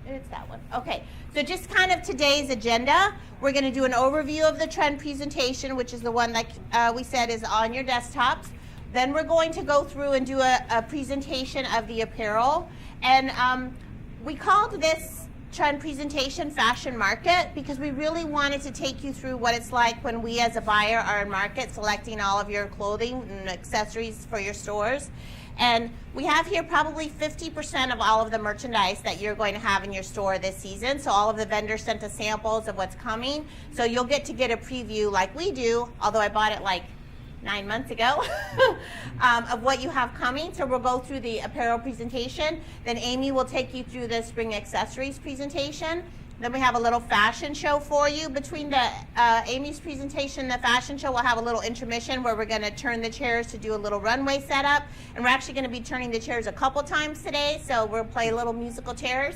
It's that one. Okay, so just kind of today's agenda, we're going to do an overview of the trend presentation, which is the one that we said is on your desktops. Then we're going to go through and do a presentation of the apparel. And we called this trend presentation Fashion Market because we really wanted to take you through what it's like when we as a buyer are in market selecting all of your clothing and accessories for your stores. And we have here probably 50% of all of the merchandise that you're going to have in your store this season. So all of the vendors sent us samples of what's coming. So you'll get to get a preview like we do, although I bought it like 9 months ago, of what you have coming. So we'll go through the apparel presentation. Then Amy will take you through the spring accessories presentation. Then we have a little fashion show for you. Between the Amy's presentation and the fashion show, we'll have a little intermission where we're going to turn the chairs to do a little runway setup. And we're actually going to be turning the chairs a couple times today, so we'll play little musical chairs.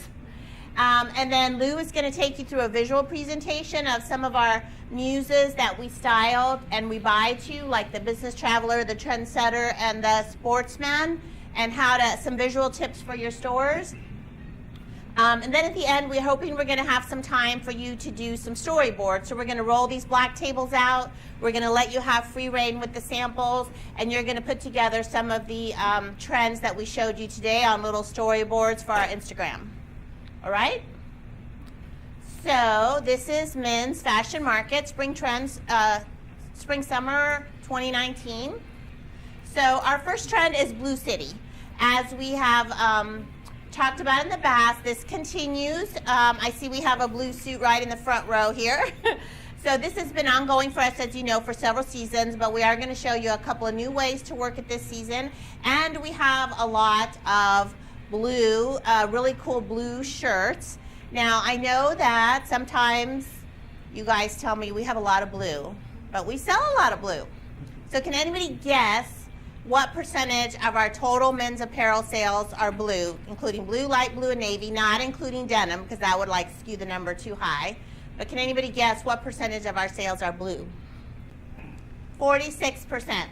And then Lou is going to take you through a visual presentation of some of our muses that we styled and we buy to, like the business traveler, the trendsetter, and the sportsman, and some visual tips for your stores. And then at the end, we're hoping we're going to have some time for you to do some storyboards. So we're going to roll these black tables out. We're going to let you have free reign with the samples, and you're going to put together some of the trends that we showed you today on little storyboards for our Instagram. All right? So this is Men's Fashion Market, Spring Trends, Spring Summer 2019. So our first trend is Blue City. As we have talked about in the past, this continues. I see we have a blue suit right in the front row here. So this has been ongoing for us, as you know, for several seasons, but we are going to show you a couple of new ways to work it this season. And we have a lot of blue, really cool blue shirts. Now, I know that sometimes you guys tell me we have a lot of blue, but we sell a lot of blue. So can anybody guess what percentage of our total men's apparel sales are blue, including blue, light blue, and navy, not including denim, because that would like skew the number too high. But can anybody guess what percentage of our sales are blue? 46%.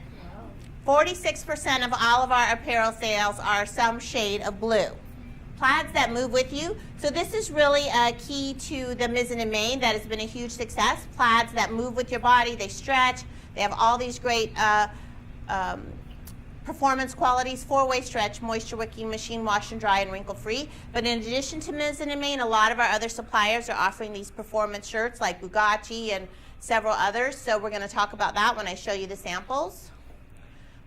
46% of all of our apparel sales are some shade of blue. Plaids that move with you. So this is really a key to the Mizzen and Main that has been a huge success. Plaids that move with your body, they stretch, they have all these great performance qualities, 4-way stretch, moisture wicking, machine wash and dry, and wrinkle free. But in addition to Mizzen and Main, a lot of our other suppliers are offering these performance shirts like Bugatti and several others. So we're going to talk about that when I show you the samples.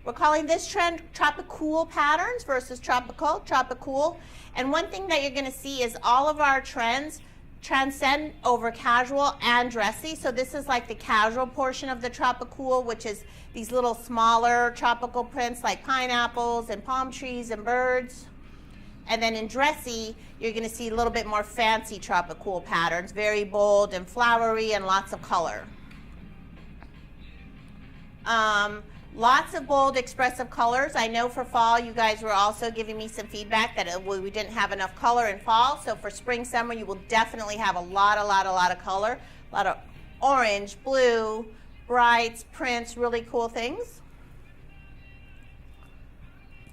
We're calling this trend Tropicool patterns versus tropical, Tropicool. And one thing that you're going to see is all of our trends transcend over casual and dressy. So this is like the casual portion of the Tropicool, which is these little smaller tropical prints like pineapples and palm trees and birds. And then in dressy, you're going to see a little bit more fancy Tropicool patterns, very bold and flowery and lots of color. Lots of bold, expressive colors. I know for fall, you guys were also giving me some feedback that we didn't have enough color in fall. So for spring, summer, you will definitely have a lot of color. A lot of orange, blue, brights, prints, really cool things.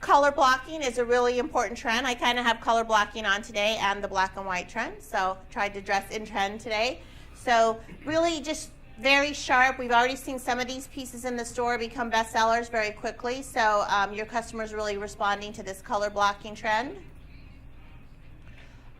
Color blocking is a really important trend. I kind of have color blocking on today and the black and white trend. So tried to dress in trend today. So really just very sharp. We've already seen some of these pieces in the store become bestsellers very quickly. So your customers really responding to this color blocking trend.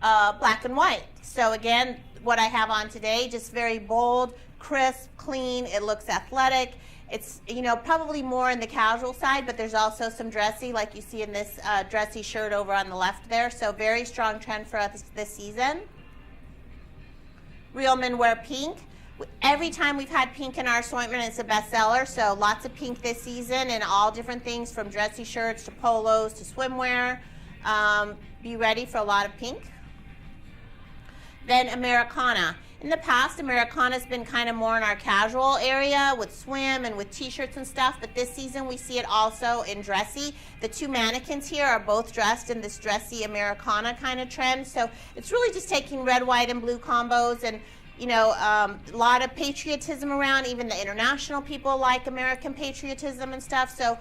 Black and white. So again, what I have on today, just very bold, crisp, clean. It looks athletic. It's, you know, probably more in the casual side, but there's also some dressy, like you see in this dressy shirt over on the left there. So very strong trend for us this season. Real men wear pink. Every time we've had pink in our assortment, it's a bestseller. So lots of pink this season and all different things from dressy shirts to polos to swimwear. Be ready for a lot of pink. Then Americana. In the past, Americana's been kind of more in our casual area with swim and with t-shirts and stuff, but this season we see it also in dressy. The two mannequins here are both dressed in this dressy Americana kind of trend. So it's really just taking red, white, and blue combos and, you know, a lot of patriotism around. Even the international people like American patriotism and stuff. So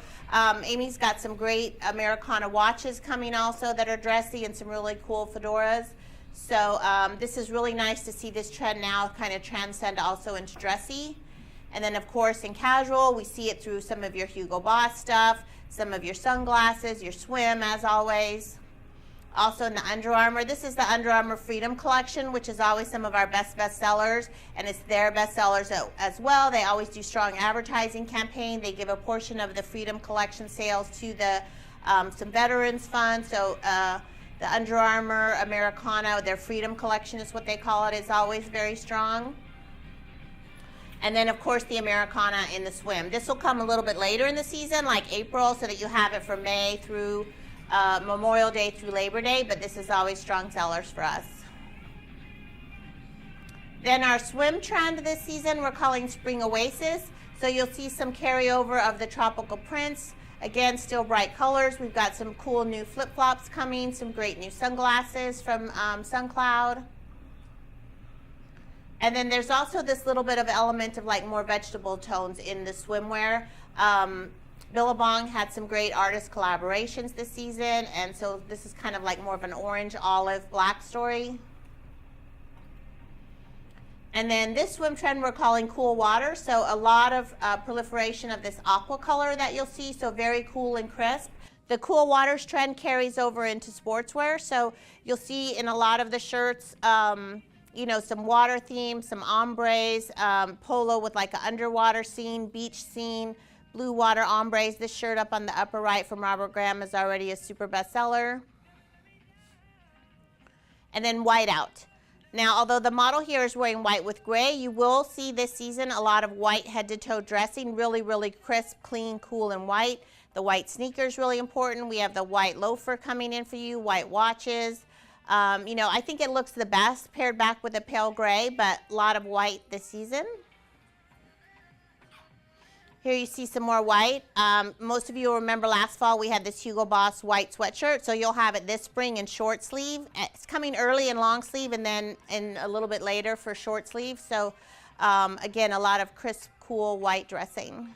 Amy's got some great Americana watches coming also that are dressy and some really cool fedoras. So this is really nice to see this trend now kind of transcend also into dressy. And then of course in casual, we see it through some of your Hugo Boss stuff, some of your sunglasses, your swim as always. Also in the Under Armour, this is the Under Armour Freedom Collection, which is always some of our best sellers, and it's their best sellers as well. They always do strong advertising campaign. They give a portion of the Freedom Collection sales to the some veterans fund. So the Under Armour Americana, their Freedom Collection is what they call it, is always very strong. And then of course the Americana in the swim. This will come a little bit later in the season, like April, so that you have it from May through Memorial Day through Labor Day, but this is always strong sellers for us. Then our swim trend this season we're calling Spring Oasis. So you'll see some carryover of the tropical prints. Again, still bright colors. We've got some cool new flip-flops coming, some great new sunglasses from SunCloud. And then there's also this little bit of element of like more vegetable tones in the swimwear. Billabong had some great artist collaborations this season, and so this is kind of like more of an orange, olive, black story. And then this swim trend we're calling Cool Water, so a lot of proliferation of this aqua color that you'll see, so very cool and crisp. The Cool Waters trend carries over into sportswear, so you'll see in a lot of the shirts, you know, some water themes, some ombres, polo with like an underwater scene, beach scene, blue water ombres. This shirt up on the upper right from Robert Graham is already a super bestseller. And then whiteout. Now, although the model here is wearing white with gray, you will see this season a lot of white head to toe dressing, really, really crisp, clean, cool, and white. The white sneaker is really important. We have the white loafer coming in for you, white watches. You know, I think it looks the best paired back with a pale gray, but a lot of white this season. Here you see some more white. Most of you will remember last fall we had this Hugo Boss white sweatshirt, so you'll have it this spring in short sleeve. It's coming early in long sleeve and then in a little bit later for short sleeve. So again, a lot of crisp, cool white dressing.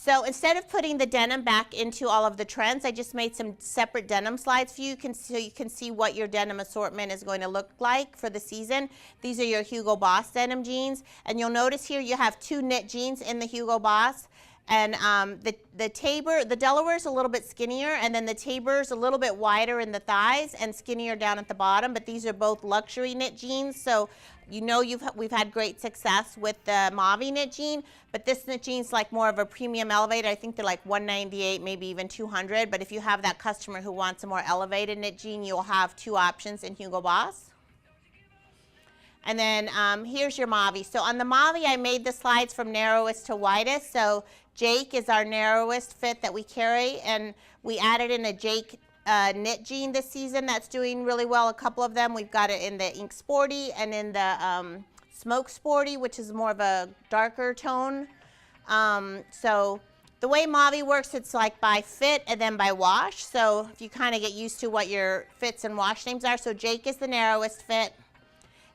So instead of putting the denim back into all of the trends, I just made some separate denim slides for you, so you can see what your denim assortment is going to look like for the season. These are your Hugo Boss denim jeans, and you'll notice here you have 2 knit jeans in the Hugo Boss, and the Delaware is a little bit skinnier, and then the Tabor is a little bit wider in the thighs and skinnier down at the bottom, but these are both luxury knit jeans, so you know we've had great success with the mauve knit jean, but this knit jean is like more of a premium elevated. I think they're like $198, maybe even $200, but if you have that customer who wants a more elevated knit jean, you'll have 2 options in Hugo Boss. And then here's your mauve. So on the mauve, I made the slides from narrowest to widest. So Jake is our narrowest fit that we carry, and we added in a Jake knit jean this season that's doing really well. A couple of them, we've got it in the Ink Sporty and in the Smoke Sporty, which is more of a darker tone. So the way mauve works, it's like by fit and then by wash. So if you kind of get used to what your fits and wash names are. So Jake is the narrowest fit,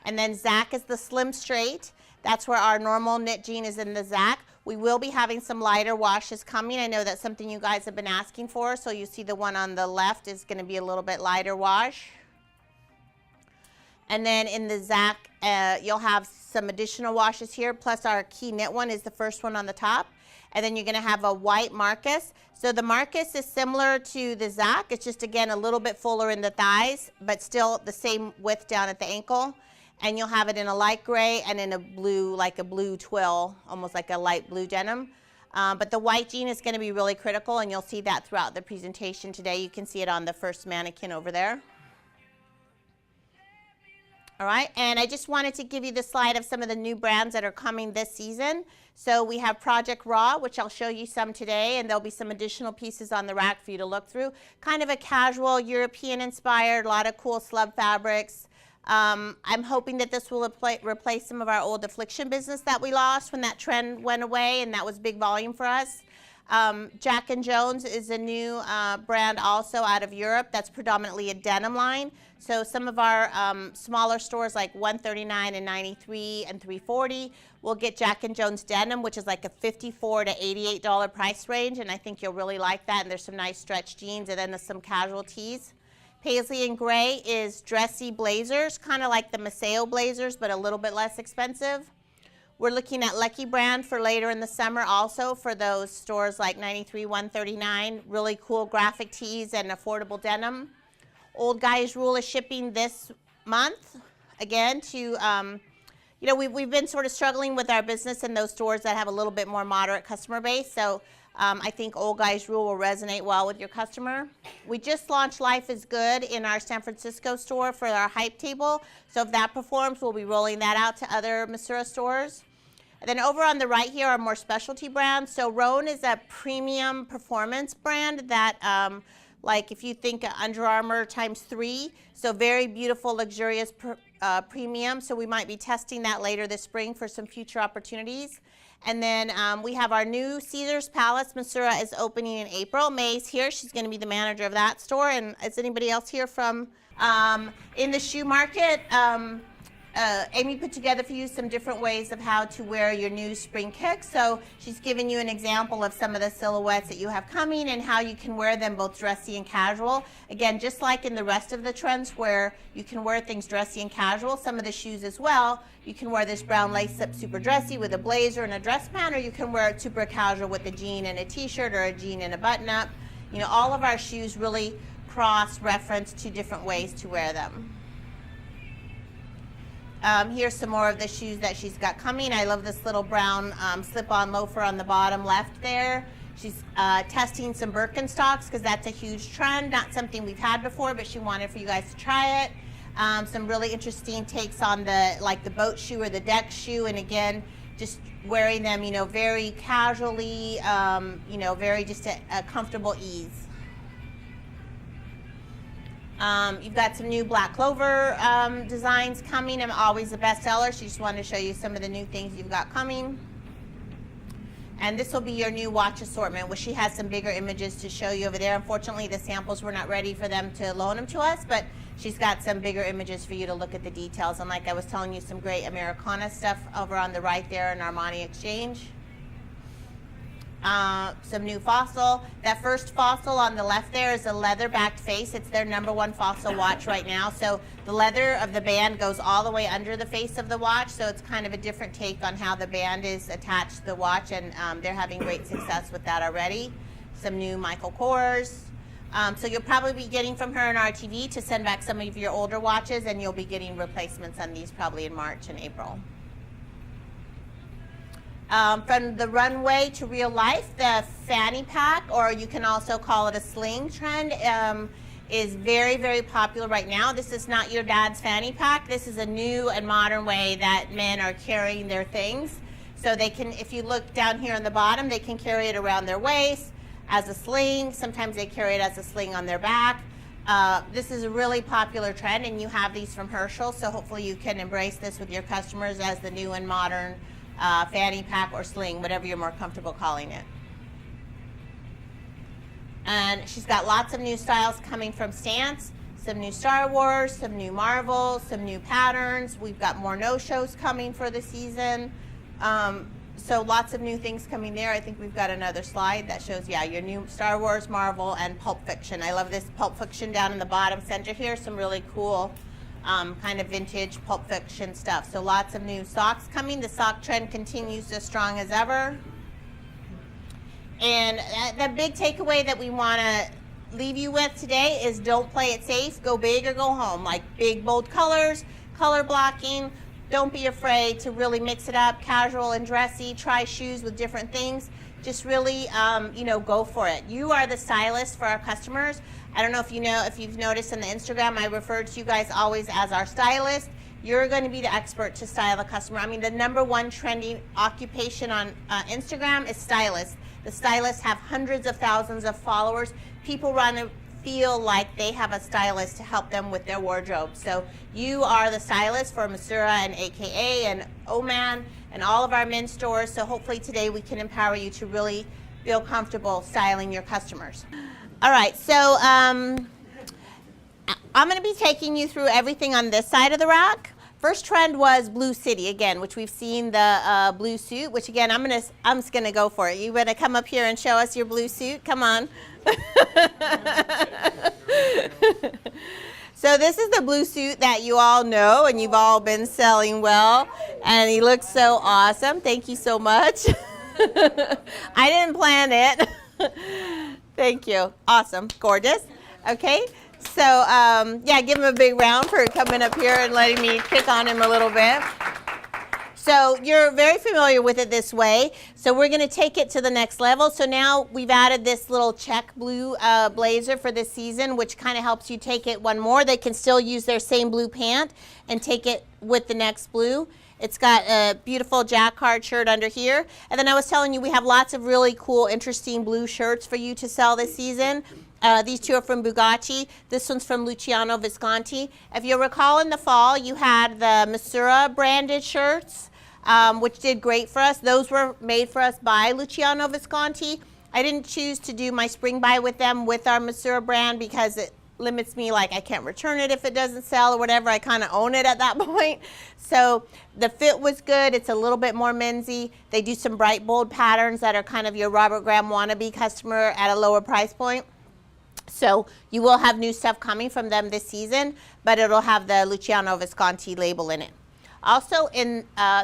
and then Zach is the slim straight. That's where our normal knit jean is in the Zach. We will be having some lighter washes coming. I know that's something you guys have been asking for. So you see the one on the left is going to be a little bit lighter wash. And then in the Zach, you'll have some additional washes here. Plus our key knit one is the first one on the top. And then you're going to have a white Marcus. So the Marcus is similar to the Zach. It's just, again, a little bit fuller in the thighs, but still the same width down at the ankle. And you'll have it in a light gray and in a blue, like a blue twill, almost like a light blue denim. But the white jean is going to be really critical, and you'll see that throughout the presentation today. You can see it on the first mannequin over there. All right, and I just wanted to give you the slide of some of the new brands that are coming this season. So we have Project Raw, which I'll show you some today, and there'll be some additional pieces on the rack for you to look through. Kind of a casual, European-inspired, a lot of cool slub fabrics. I'm hoping that this will replace some of our old Affliction business that we lost when that trend went away, and that was big volume for us. Jack & Jones is a new brand also out of Europe that's predominantly a denim line. So some of our smaller stores like 139 and 93 and 340 will get Jack & Jones denim, which is like a $54 to $88 price range, and I think you'll really like that. And there's some nice stretch jeans, and then there's some casual tees. Paisley and gray is dressy blazers, kind of like the Maceo blazers, but a little bit less expensive. We're looking at Lucky Brand for later in the summer also for those stores like 93, 139, really cool graphic tees and affordable denim. Old Guys Rule is shipping this month, again, to, you know, we've been sort of struggling with our business in those stores that have a little bit more moderate customer base, so I think Old Guys Rule will resonate well with your customer. We just launched Life is Good in our San Francisco store for our hype table, so if that performs, we'll be rolling that out to other Missouri stores. And then over on the right here are more specialty brands. So Roan is a premium performance brand that, like if you think Under Armour ×3, so very beautiful, luxurious premium. So we might be testing that later this spring for some future opportunities. And then we have our new Caesars Palace. Missouri is opening in April. May's here. She's going to be the manager of that store. And is anybody else here from in the shoe market? Amy put together for you some different ways of how to wear your new spring kicks. So she's given you an example of some of the silhouettes that you have coming and how you can wear them both dressy and casual. Again, just like in the rest of the trends where you can wear things dressy and casual, some of the shoes as well, you can wear this brown lace-up super dressy with a blazer and a dress pant, or you can wear it super casual with a jean and a t-shirt or a jean and a button-up. You know, all of our shoes really cross-reference to different ways to wear them. Here's some more of the shoes that she's got coming. I love this little brown slip-on loafer on the bottom left there. She's testing some Birkenstocks because that's a huge trend, not something we've had before, but she wanted for you guys to try it. Some really interesting takes on the boat shoe or the deck shoe, and again, just wearing them, you know, very casually, you know, very just a comfortable ease. You've got some new Black Clover designs coming. I'm always a bestseller. She just wanted to show you some of the new things you've got coming. And this will be your new watch assortment, which she has some bigger images to show you over there. Unfortunately, the samples were not ready for them to loan them to us, but she's got some bigger images for you to look at the details. And like I was telling you, some great Americana stuff over on the right there in Armani Exchange. Some new Fossil. That first Fossil on the left there is a leather-backed face. It's their #1 Fossil watch right now. So the leather of the band goes all the way under the face of the watch. So it's kind of a different take on how the band is attached to the watch, and they're having great success with that already. Some new Michael Kors. So you'll probably be getting from her an RTV to send back some of your older watches, and you'll be getting replacements on these probably in March and April. From the runway to real life, the fanny pack, or you can also call it a sling trend, is very, very popular right now. This is not your dad's fanny pack. This is a new and modern way that men are carrying their things. So they can, if you look down here on the bottom, they can carry it around their waist as a sling. Sometimes they carry it as a sling on their back. This is a really popular trend, and you have these from Herschel, so hopefully you can embrace this with your customers as the new and modern fanny pack or sling, whatever you're more comfortable calling it. And she's got lots of new styles coming from Stance, some new Star Wars, some new Marvel, some new patterns. We've got more no-shows coming for the season. So lots of new things coming there. I think we've got another slide that shows, yeah, your new Star Wars, Marvel, and Pulp Fiction. I love this Pulp Fiction down in the bottom center here. Some really cool kind of vintage Pulp Fiction stuff. So lots of new socks coming. The sock trend continues as strong as ever. And the big takeaway that we want to leave you with today is don't play it safe. Go big or go home. Like big, bold colors, color blocking. Don't be afraid to really mix it up, casual and dressy. Try shoes with different things. Just really, you know, go for it. You are the stylist for our customers. I don't know if you know, if you've noticed in the Instagram, I refer to you guys always as our stylist. You're going to be the expert to style the customer. I mean, the #1 trending occupation on Instagram is stylist. The stylists have hundreds of thousands of followers. People want to feel like they have a stylist to help them with their wardrobe. So you are the stylist for Missouri and AKA and Oman and all of our men's stores. So hopefully today we can empower you to really feel comfortable styling your customers. All right, so I'm going to be taking you through everything on this side of the rack. First trend was Blue City again, which we've seen the blue suit. Which again, I'm just gonna go for it. You better come up here and show us your blue suit. Come on. So this is the blue suit that you all know and you've all been selling well. And he looks so awesome. Thank you so much. I didn't plan it. Thank you. Awesome. Gorgeous. Okay. So, yeah, give him a big round for coming up here and letting me pick on him a little bit. So you're very familiar with it this way. So we're going to take it to the next level. So now we've added this little check blue blazer for this season, which kind of helps you take it one more. They can still use their same blue pant and take it with the next blue. It's got a beautiful jacquard shirt under here. And then I was telling you we have lots of really cool, interesting blue shirts for you to sell this season. These two are from Bugatti. This one's from Luciano Visconti. If you recall, in the fall, you had the Misura branded shirts, which did great for us. Those were made for us by Luciano Visconti. I didn't choose to do my spring buy with them with our Misura brand because it limits me, like I can't return it if it doesn't sell or whatever. I kind of own it at that point. So the fit was good. It's a little bit more mensy. They do some bright, bold patterns that are kind of your Robert Graham wannabe customer at a lower price point. So you will have new stuff coming from them this season, but it'll have the Luciano Visconti label in it. Also,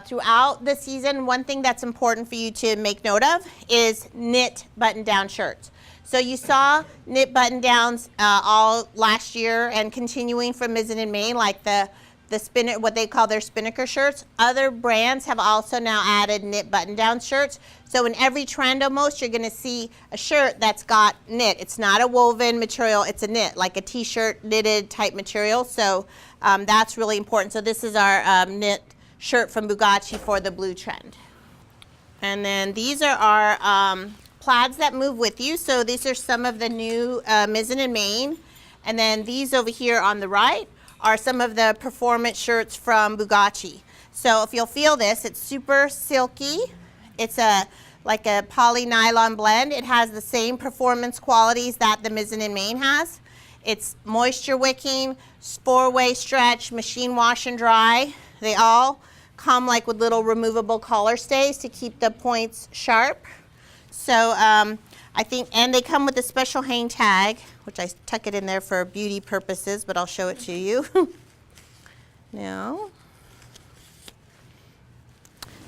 throughout the season, one thing that's important for you to make note of is knit button-down shirts. So you saw knit button-downs all last year and continuing from Mizzen & Main, like the spinner, what they call their spinnaker shirts. Other brands have also now added knit button-down shirts. So in every trend almost, you're going to see a shirt that's got knit. It's not a woven material, it's a knit, like a t-shirt knitted type material. So that's really important. So this is our knit shirt from Bugatti for the blue trend. And then these are our plaids that move with you. So these are some of the new Mizzen & Main. And then these over here on the right are some of the performance shirts from Bugatti. So if you'll feel this, it's super silky. It's like a poly nylon blend. It has the same performance qualities that the Mizzen & Main has. It's moisture wicking, 4-way stretch, machine wash and dry. They all come like with little removable collar stays to keep the points sharp. So I think, and they come with a special hang tag, which I tuck it in there for beauty purposes, but I'll show it to you. Now,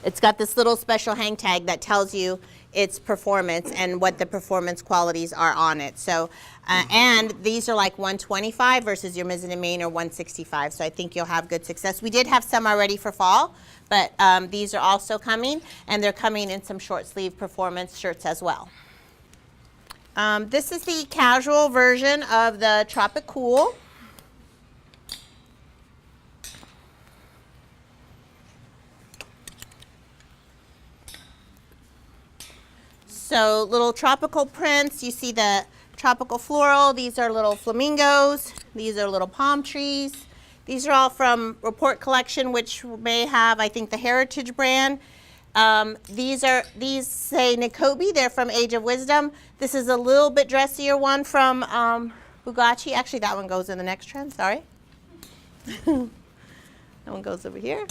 it's got this little special hang tag that tells you its performance and what the performance qualities are on it. So, and these are like 125 versus your Mizzen & Main or 165. So I think you'll have good success. We did have some already for fall, but these are also coming, and they're coming in some short sleeve performance shirts as well. This is the casual version of the Tropic Cool. So little tropical prints. You see the tropical floral. These are little flamingos. These are little palm trees. These are all from Report Collection, which may have, I think, the Heritage brand. These say Nicolas. They're from Age of Wisdom. This is a little bit dressier one from Bugatti. Actually, that one goes in the next trend. Sorry. That one goes over here.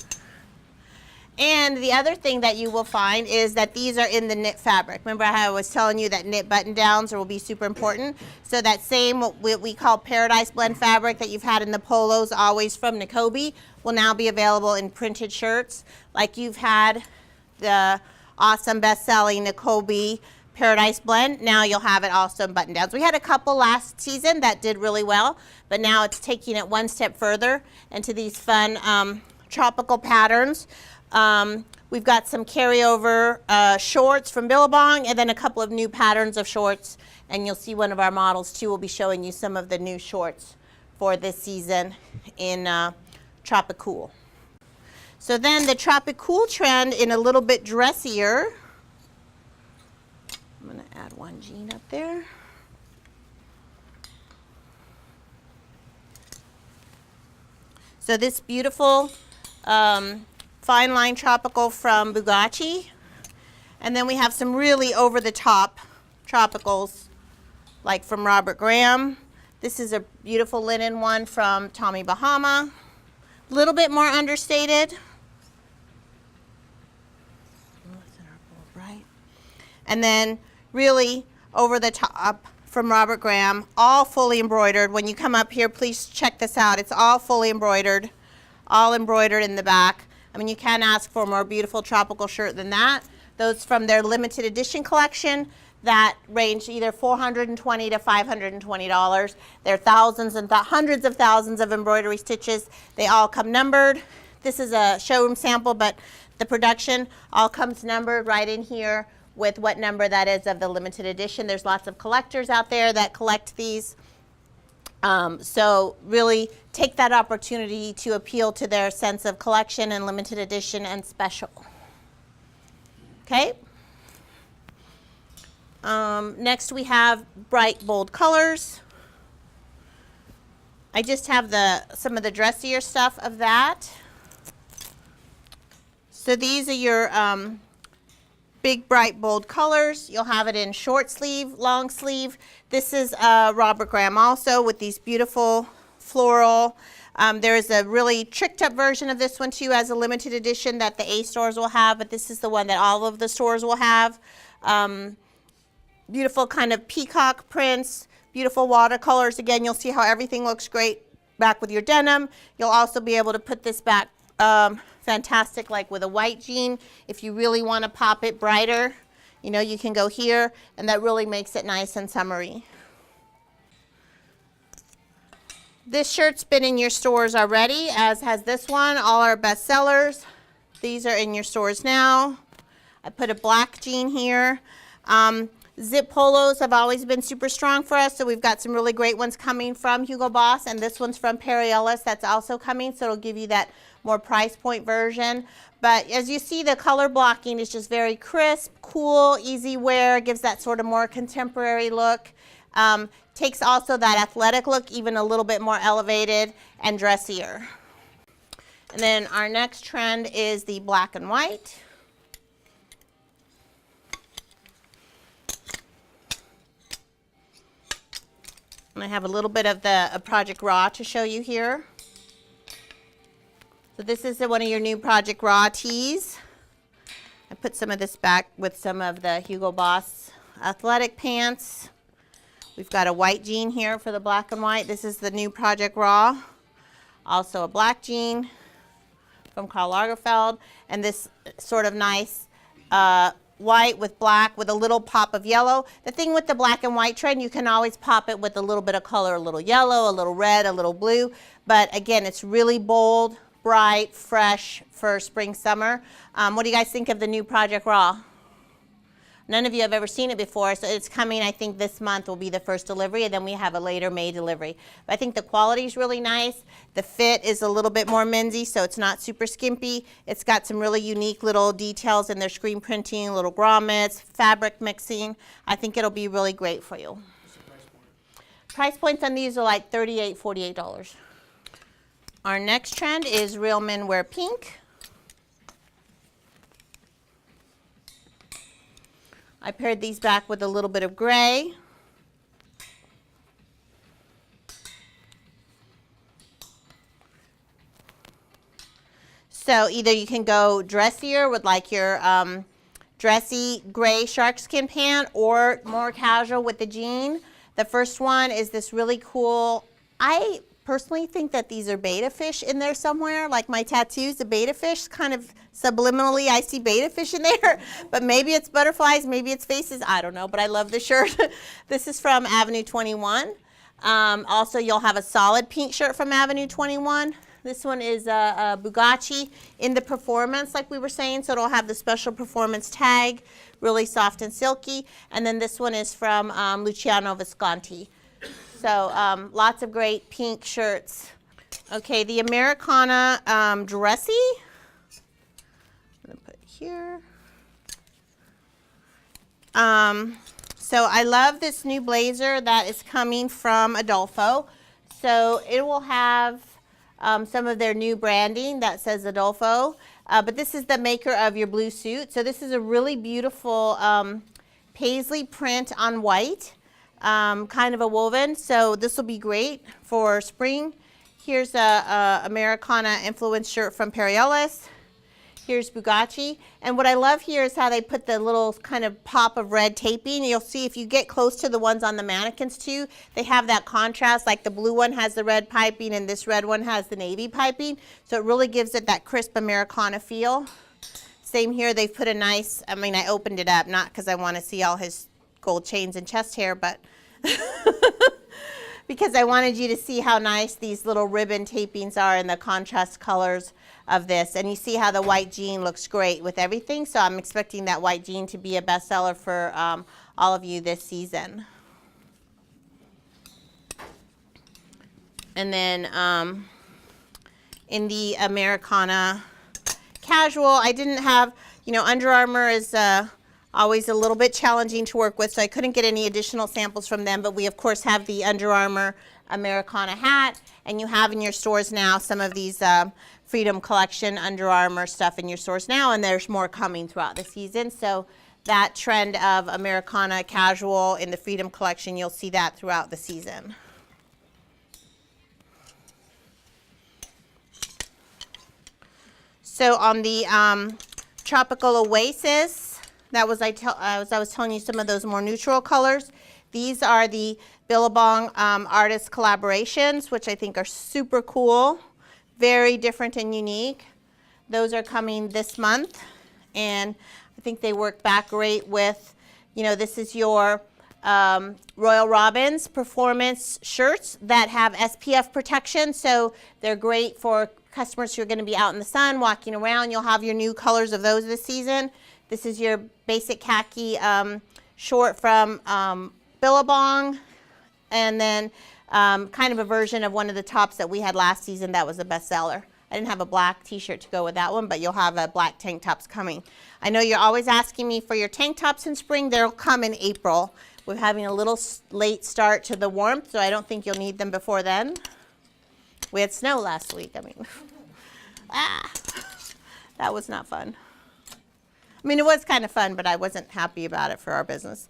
And the other thing that you will find is that these are in the knit fabric. Remember how I was telling you that knit button downs will be super important? So that same, what we call Paradise Blend fabric that you've had in the polos always from Nicolas will now be available in printed shirts. Like you've had the awesome best-selling Nicolas Paradise Blend. Now you'll have it also in button downs. We had a couple last season that did really well, but now it's taking it one step further into these fun tropical patterns. We've got some carryover shorts from Billabong, and then a couple of new patterns of shorts, and you'll see one of our models too will be showing you some of the new shorts for this season in Tropic Cool. So then the Tropic Cool trend in a little bit dressier. I'm going to add one jean up there. So this beautiful fine line tropical from Bugatti. And then we have some really over-the-top tropicals like from Robert Graham. This is a beautiful linen one from Tommy Bahama. A little bit more understated. And then really over the top from Robert Graham, all fully embroidered. When you come up here, please check this out. It's all fully embroidered, all embroidered in the back. I mean, you can't ask for a more beautiful tropical shirt than that. Those from their limited edition collection that range either $420 to $520. There are thousands and hundreds of thousands of embroidery stitches. They all come numbered. This is a showroom sample, but the production all comes numbered right in here with what number that is of the limited edition. There's lots of collectors out there that collect these. So really take that opportunity to appeal to their sense of collection and limited edition and special. Okay. Next we have bright, bold colors. I just have some of the dressier stuff of that. So these are your big, bright, bold colors. You'll have it in short sleeve, long sleeve. This is Robert Graham also with these beautiful floral. There is a really tricked up version of this one too as a limited edition that the A stores will have, but this is the one that all of the stores will have. Beautiful kind of peacock prints, beautiful watercolors. Again, you'll see how everything looks great back with your denim. You'll also be able to put this back fantastic like with a white jean. If you really want to pop it brighter, you know, you can go here, and that really makes it nice and summery. This shirt's been in your stores already, as has this one, all our best sellers. These are in your stores now. I put a black jean here. Zip polos have always been super strong for us, so we've got some really great ones coming from Hugo Boss, and this one's from Perry Ellis that's also coming, so it'll give you that more price point version. But as you see, the color blocking is just very crisp, cool, easy wear, gives that sort of more contemporary look. Takes also that athletic look even a little bit more elevated and dressier. And then our next trend is the black and white. And I have a little bit of the Project Raw to show you here. So this is one of your new Project Raw tees. I put some of this back with some of the Hugo Boss athletic pants. We've got a white jean here for the black and white. This is the new Project Raw. Also a black jean from Karl Lagerfeld. And this sort of nice white with black with a little pop of yellow. The thing with the black and white trend, you can always pop it with a little bit of color, a little yellow, a little red, a little blue. But again, it's really bold, bright, fresh for spring, summer. What do you guys think of the new Project Raw? None of you have ever seen it before, so it's coming, I think this month will be the first delivery, and then we have a later May delivery. But I think the quality is really nice. The fit is a little bit more mensy, so it's not super skimpy. It's got some really unique little details in their screen printing, little grommets, fabric mixing. I think it'll be really great for you. What's the price point? Price points on these are like $38, $48. Our next trend is Real Men Wear Pink. I paired these back with a little bit of gray. So either you can go dressier with like your dressy gray sharkskin pant, or more casual with the jean. The first one is this really cool, I personally think that these are betta fish in there somewhere, like my tattoos, the betta fish, kind of subliminally I see betta fish in there, but maybe it's butterflies, maybe it's faces, I don't know, but I love the shirt. This is from Avenue 21. Also, you'll have a solid pink shirt from Avenue 21. This one is a Bugatti in the performance, like we were saying, so it'll have the special performance tag, really soft and silky. And then this one is from Luciano Visconti. So lots of great pink shirts. Okay, the Americana dressy. I'm gonna put it here. So I love this new blazer that is coming from Adolfo. So it will have some of their new branding that says Adolfo, but this is the maker of your blue suit. So this is a really beautiful paisley print on white. Kind of a woven, so this will be great for spring. Here's a Americana influence shirt from Perry Ellis. Here's Bugatti. And what I love here is how they put the little kind of pop of red taping. You'll see if you get close to the ones on the mannequins too, they have that contrast, like the blue one has the red piping and this red one has the navy piping. So it really gives it that crisp Americana feel. Same here, they've put a nice, I mean, I opened it up, not because I want to see all his gold chains and chest hair, but because I wanted you to see how nice these little ribbon tapings are in the contrast colors of this. And you see how the white jean looks great with everything. So I'm expecting that white jean to be a bestseller for all of you this season. And then in the Americana casual, I didn't have, you know, Under Armour is always a little bit challenging to work with, so I couldn't get any additional samples from them, but we of course have the Under Armour Americana hat, and you have in your stores now some of these Freedom Collection Under Armour stuff in your stores now, and there's more coming throughout the season. So that trend of Americana casual in the Freedom Collection, you'll see that throughout the season. So on the Tropical Oasis, that was I was telling you some of those more neutral colors. These are the Billabong artist collaborations, which I think are super cool, very different and unique. Those are coming this month, and I think they work back great with, you know, this is your Royal Robins performance shirts that have SPF protection, so they're great for customers who are going to be out in the sun, walking around. You'll have your new colors of those this season. This is your basic khaki short from Billabong, and then kind of a version of one of the tops that we had last season that was a bestseller. I didn't have a black t-shirt to go with that one, but you'll have a black tank tops coming. I know you're always asking me for your tank tops in spring. They'll come in April. We're having a little late start to the warmth, so I don't think you'll need them before then. We had snow last week. I mean, that was not fun. I mean, it was kind of fun, but I wasn't happy about it for our business.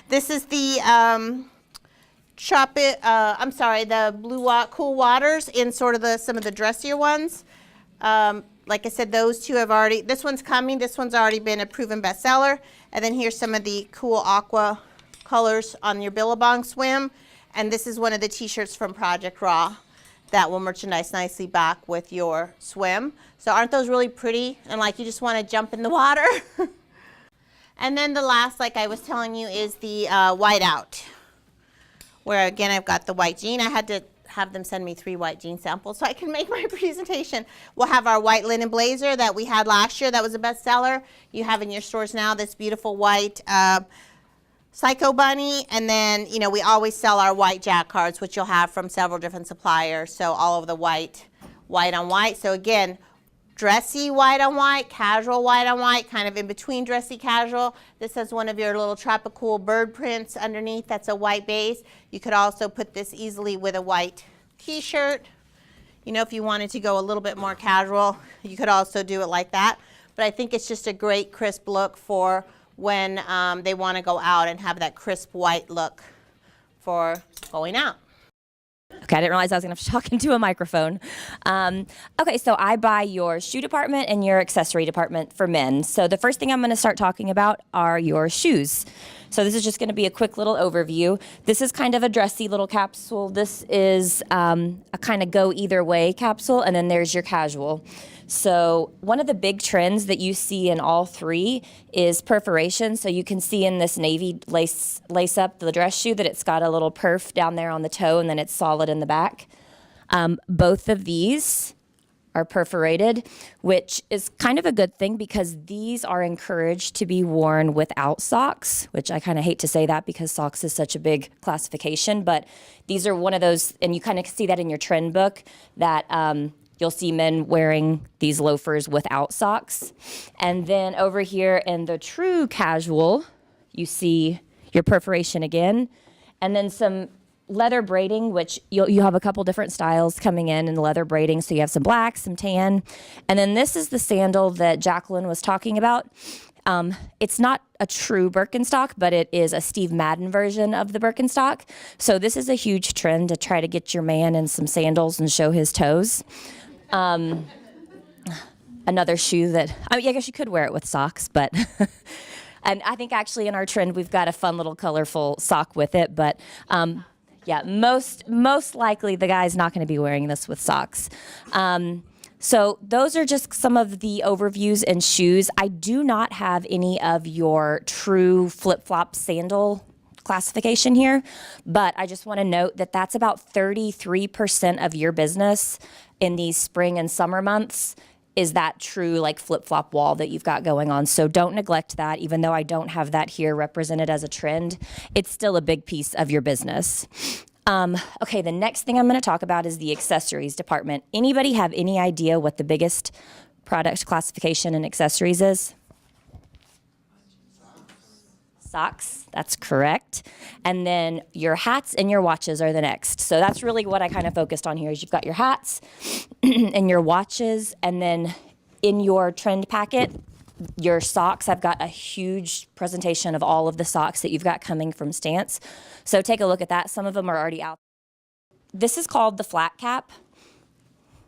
This is the the Blue Cool Waters in sort of some of the dressier ones. Like I said, those two have already, this one's coming, this one's already been a proven bestseller. And then here's some of the cool aqua colors on your Billabong swim. And this is one of the t-shirts from Project Raw that will merchandise nicely back with your swim. So aren't those really pretty? And like you just want to jump in the water. And then the last, like I was telling you, is the whiteout, where again I've got the white jean. I had to have them send me 3 white jean samples so I can make my presentation. We'll have our white linen blazer that we had last year that was a bestseller. You have in your stores now this beautiful white Psycho Bunny, and then, you know, we always sell our white jack cards, which you'll have from several different suppliers. So all of the white on white. So again, dressy white on white, casual white on white, kind of in between dressy casual. This has one of your little tropical bird prints underneath. That's a white base. You could also put this easily with a white t-shirt. You know, if you wanted to go a little bit more casual, you could also do it like that. But I think it's just a great crisp look for when they want to go out and have that crisp white look for going out. Okay, I didn't realize I was going to talk into a microphone. Okay, so I buy your shoe department and your accessory department for men. So the first thing I'm going to start talking about are your shoes. So this is just going to be a quick little overview. This is kind of a dressy little capsule. This is a kind of go either way capsule, and then there's your casual. So one of the big trends that you see in all 3 is perforation. So you can see in this navy lace up the dress shoe that it's got a little perf down there on the toe, and then it's solid in the back. Both of these are perforated, which is kind of a good thing because these are encouraged to be worn without socks, which I kind of hate to say that because socks is such a big classification, but these are one of those, and you kind of see that in your trend book, that you'll see men wearing these loafers without socks. And then over here in the true casual, you see your perforation again, and then some leather braiding, which you have a couple different styles coming in leather braiding. So you have some black, some tan. And then this is the sandal that Jacqueline was talking about. It's not a true Birkenstock, but it is a Steve Madden version of the Birkenstock. So this is a huge trend to try to get your man in some sandals and show his toes. another shoe that, I mean, I guess you could wear it with socks, but, and I think actually in our trend, we've got a fun little colorful sock with it, but yeah, most likely the guy's not going to be wearing this with socks. So those are just some of the overviews and shoes. I do not have any of your true flip-flop sandal classification here, but I just want to note that that's about 33% of your business in these spring and summer months is that true like flip-flop wall that you've got going on. So don't neglect that. Even though I don't have that here represented as a trend, it's still a big piece of your business. Okay, the next thing I'm going to talk about is the accessories department. Anybody have any idea what the biggest product classification in accessories is? Socks, that's correct. And then your hats and your watches are the next. So that's really what I kind of focused on here is you've got your hats and your watches, and then in your trend packet, your socks. I've got a huge presentation of all of the socks that you've got coming from Stance. So take a look at that. Some of them are already out. This is called the flat cap.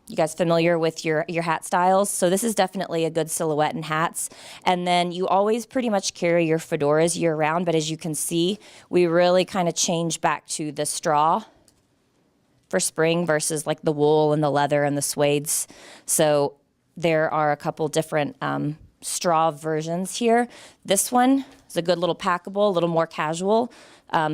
You guys familiar with your hat styles? So this is definitely a good silhouette in hats. And then you always pretty much carry your fedoras year round, but as you can see, we really kind of change back to the straw for spring versus like the wool and the leather and the suedes. So there are a couple different straw versions here. This one is a good little packable, a little more casual.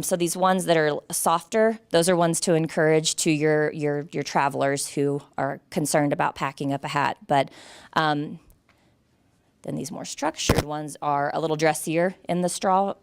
So these ones that are softer, those are ones to encourage to your travelers who are concerned about packing up a hat. But then these more structured ones are a little dressier in the straw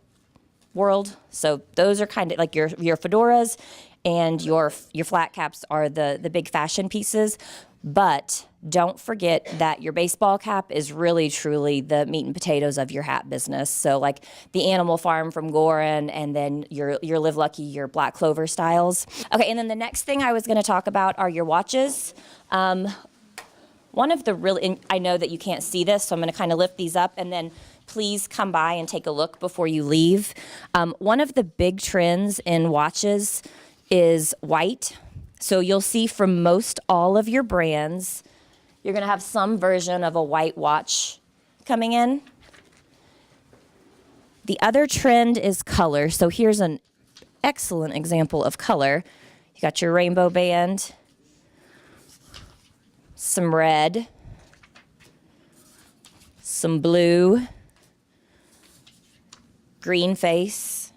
world. So those are kind of like your fedoras, and your flat caps are the big fashion pieces. But don't forget that your baseball cap is really, truly the meat and potatoes of your hat business. So like the Animal Farm from Gorin, and then your Live Lucky, your Black Clover styles. Okay, and then the next thing I was going to talk about are your watches. One of the really, I know that you can't see this, so I'm going to kind of lift these up, and then please come by and take a look before you leave. One of the big trends in watches is white. So you'll see from most all of your brands, you're going to have some version of a white watch coming in. The other trend is color. So here's an excellent example of color. You got your rainbow band, some red, some blue, green face.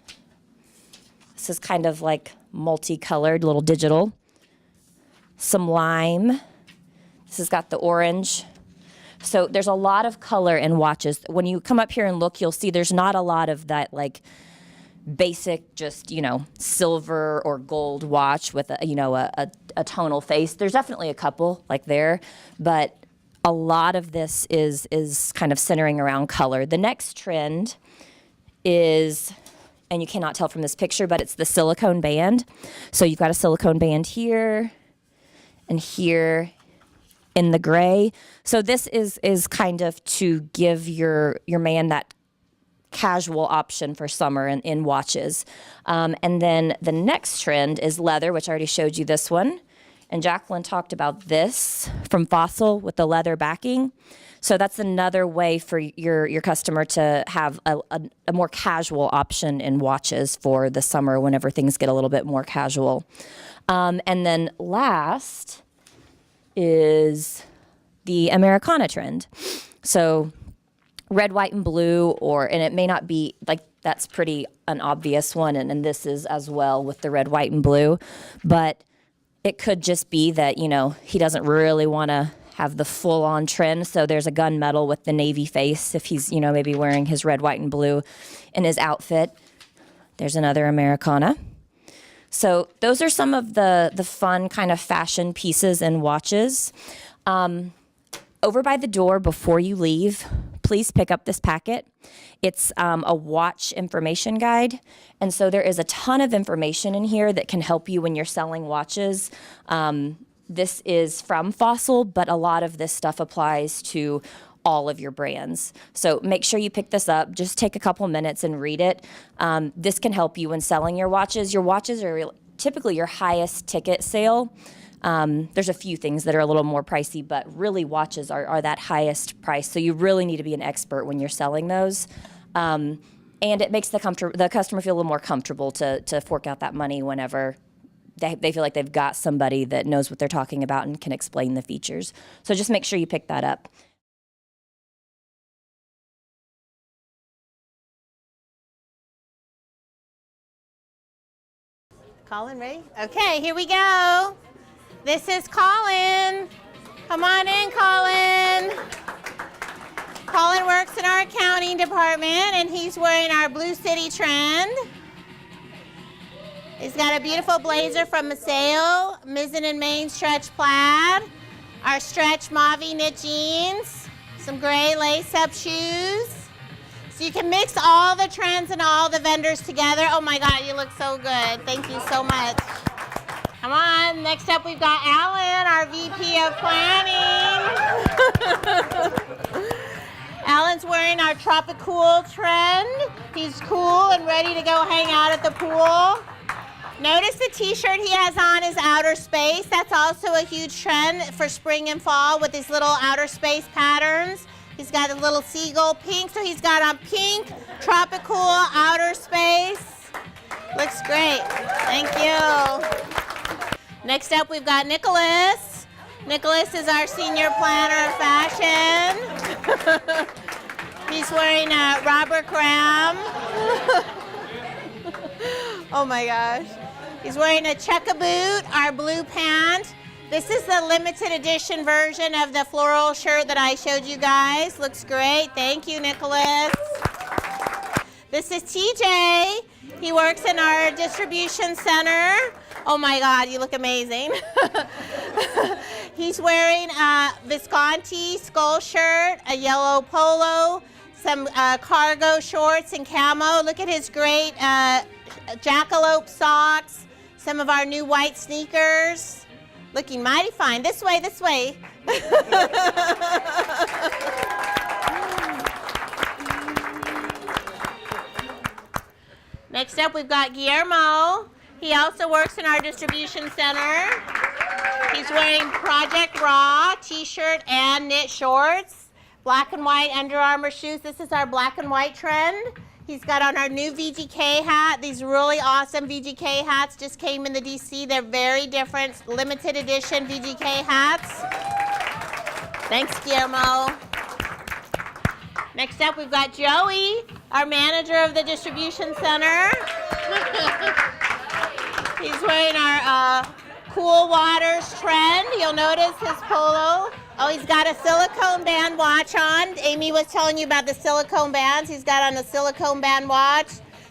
This is kind of like multicolored, little digital. Some lime. This has got the orange. So there's a lot of color in watches. When you come up here and look, you'll see there's not a lot of that like basic, just, silver or gold watch with a tonal face. There's definitely a couple like there, but a lot of this is kind of centering around color. The next trend is, and you cannot tell from this picture, but it's the silicone band. So you've got a silicone band here and here in the gray. So this is kind of to give your man that casual option for summer in watches. And then the next trend is leather, which I already showed you this one. And Jacqueline talked about this from Fossil with the leather backing. So that's another way for your customer to have a more casual option in watches for the summer whenever things get a little bit more casual. And then last is the Americana trend. So red, white, and blue, and it may not be, like, that's pretty an obvious one, and this is as well with the red, white, and blue. But it could just be that, he doesn't really want to have the full-on trend, so there's a gunmetal with the navy face if he's, maybe wearing his red, white, and blue in his outfit. There's another Americana. So those are some of the fun kind of fashion pieces and watches. Over by the door before you leave, please pick up this packet. It's a watch information guide. And so there is a ton of information in here that can help you when you're selling watches. This is from Fossil, but a lot of this stuff applies to all of your brands. So make sure you pick this up. Just take a couple minutes and read it. This can help you when selling your watches. Your watches are typically your highest ticket sale. There's a few things that are a little more pricey, but really watches are that highest price. So you really need to be an expert when you're selling those. And it makes the customer feel a little more comfortable to fork out that money whenever they feel like they've got somebody that knows what they're talking about and can explain the features. So just make sure you pick that up. Colin, ready? Okay, here we go. This is Colin. Come on in, Colin. Colin works in our accounting department, and he's wearing our Blue City Trend. He's got a beautiful blazer from Maseo, mizzen and main stretch plaid, our stretch mauve knit jeans, some gray lace-up shoes. So you can mix all the trends and all the vendors together. Oh my God, you look so good. Thank you so much. Come on, next up we've got Alan, our VP of Planning. Alan's wearing our Tropicool Trend. He's cool and ready to go hang out at the pool. Notice the t-shirt he has on is outer space. That's also a huge trend for spring and fall with these little outer space patterns. He's got a little seagull pink, so he's got on pink, tropical, outer space. Looks great. Thank you. Next up, we've got Nicolas. Nicolas is our senior planner of fashion. He's wearing a Robert Graham. Oh my gosh. He's wearing a checka boot, our blue pant. This is the limited edition version of the floral shirt that I showed you guys. Looks great. Thank you, Nicolas. This is TJ. He works in our distribution center. Oh my God, you look amazing. He's wearing a Visconti skull shirt, a yellow polo, some cargo shorts and camo. Look at his great jackalope socks, some of our new white sneakers. Looking mighty fine. This way, this way. Next up, we've got Guillermo. He also works in our distribution center. He's wearing Project Raw t-shirt and knit shorts, black and white Under Armour shoes. This is our black and white trend. He's got on our new VGK hat. These really awesome VGK hats just came in the DC. They're very different, limited edition VGK hats. Thanks, Guillermo. Next up, we've got Joey, our manager of the distribution center. He's wearing our Cool Waters trend. You'll notice his polo. Oh, he's got a silicone band watch on. Amy was telling you about the silicone bands. He's got on a silicone band watch,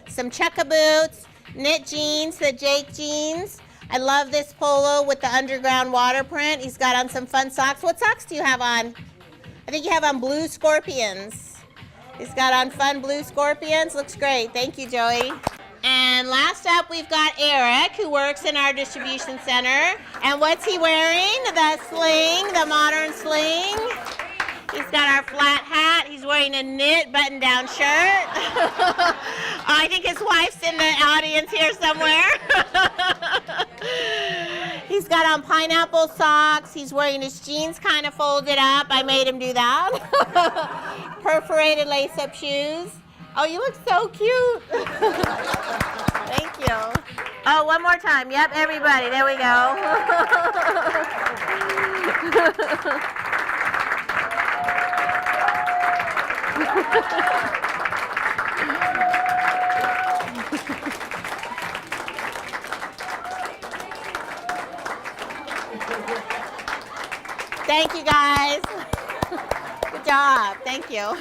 some checka boots, knit jeans, the Jake jeans. I love this polo with the underground water print. He's got on some fun socks. What socks do you have on? I think you have on blue scorpions. He's got on fun blue scorpions. Looks great. Thank you, Joey. And last up, we've got Eric, who works in our distribution center. And what's he wearing? The sling, the modern sling. He's got our flat hat. He's wearing a knit button-down shirt. I think his wife's in the audience here somewhere. He's got on pineapple socks. He's wearing his jeans kind of folded up. I made him do that. Perforated lace-up shoes. Oh, you look so cute. Thank you. Oh, one more time. Yep, everybody. There we go. Thank you, guys. Good job. Thank you.